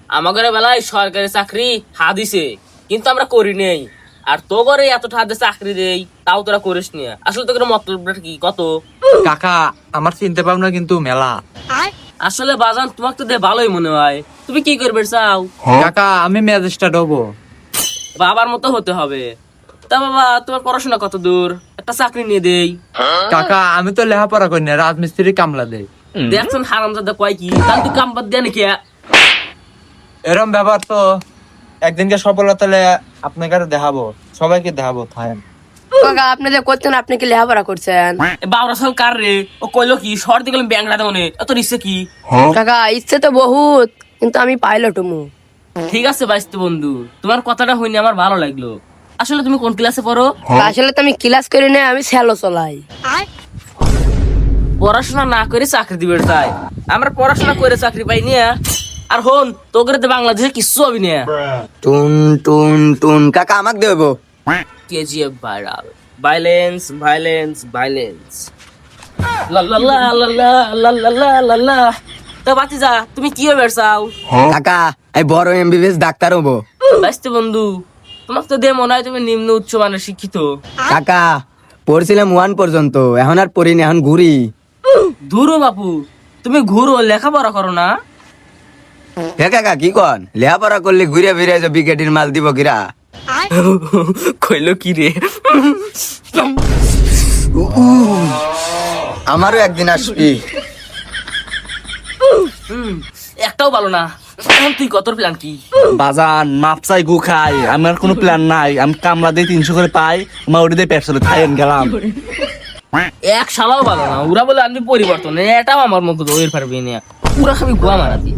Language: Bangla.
আমাদের বেলায় সরকারি চাকরি হা দিছে, কিন্তু আমরা করি নেই। আর তো করে এত টাকা চাকরি দেই, তাও তোরা করিস নি। আসলে তোর মতলবটা কি কত? কাকা আমার চিনতে পারো কিন্তু মেলা। আসলে বাজান তোমাকে তো দিয়ে ভালোই মনে হয়। তুমি কি করবে চাও? কাকা আমি ম্যাজিস্ট্রেট হবো। বাবার মতো হতে হবে। তা বাবা, তোমার পড়াশোনা কত দূর? একটা চাকরি নিয়ে দেই। কাকা আমি তো লেখাপড়া করি না, রাজমিস্ত্রি কামলা দেই। দেখছেন হারামজাদা কয় কি, তাহলে তুই কাম বাদ দেয় নাকি? এরম ব্যাপার তো একদিনকে সফলতা আপনাকে দেখাবো, সবাইকে দেখাবো। থাকেন কাকা আপনি যে করছেন, আপনি কি লেখাপড়া করছেন? বাবরা সব কার রে? ও কইলো কি শর্ট গেলাম ব্যাংকটা দেওয়া, এত ইচ্ছে কি? কাকা ইচ্ছে তো বহুত, কিন্তু আমি পাইলট হমু। ঠিক আছে বাইস্ত বন্ধু, তোমার কথাটা হইনি আমার ভালো লাগলো। আসলে তুমি কোন ক্লাসে পড়ো? আসলে তো আমি ক্লাস করি না, আমি স্যালো চলাই। পড়াশোনা না করে চাকরি দিবে তাই? আমরা পড়াশোনা করে চাকরি পাই নিয়া। আর হন তোকে তো বাংলাদেশে কিচ্ছু হবি না। টুন টুন টুন কাকা আমাকে দেব। KGF viral, violence violence violence. লা লা লা লা লা লা লা লা লা লা। তো বাতিজা তুমি কি হবে চাও? কাকা আমি বড় এমবিবিএস ডাক্তার হবো। বাইস্ত বন্ধু, তোমাকে তো দিয়ে মনে হয় তুমি নিম্ন উচ্চ মানের শিক্ষিত। কাকা পড়ছিলাম 1 পর্যন্ত, এখন আর পড়িনি, এখন ঘুরি। ধুরো বাপু, তুমি ঘুরো, লেখাপড়া করো না? হে কাকা কি কন, লেখাপড়া করলে ঘুরে ফিরে বিকেটির মাল দিব কিরা? কইলো কি রে? আমারও একদিন আসবি। একটাও ভালো না। এখন তুই কত প্ল্যান কি? বাজান মাপ চাই গু খাই, আমার কোনো প্ল্যান নাই। আমি কামলা দিয়ে 300 করে পাই, মা ওটি দিয়ে পেট্রোলে খাইন গেলাম। এক শালাও ভালো না। ওরা বলে আমি পরিবর্তন, এটাও আমার মতো দৌড়ের পারবি না। পুরা খাবি গোয়া মারাতি।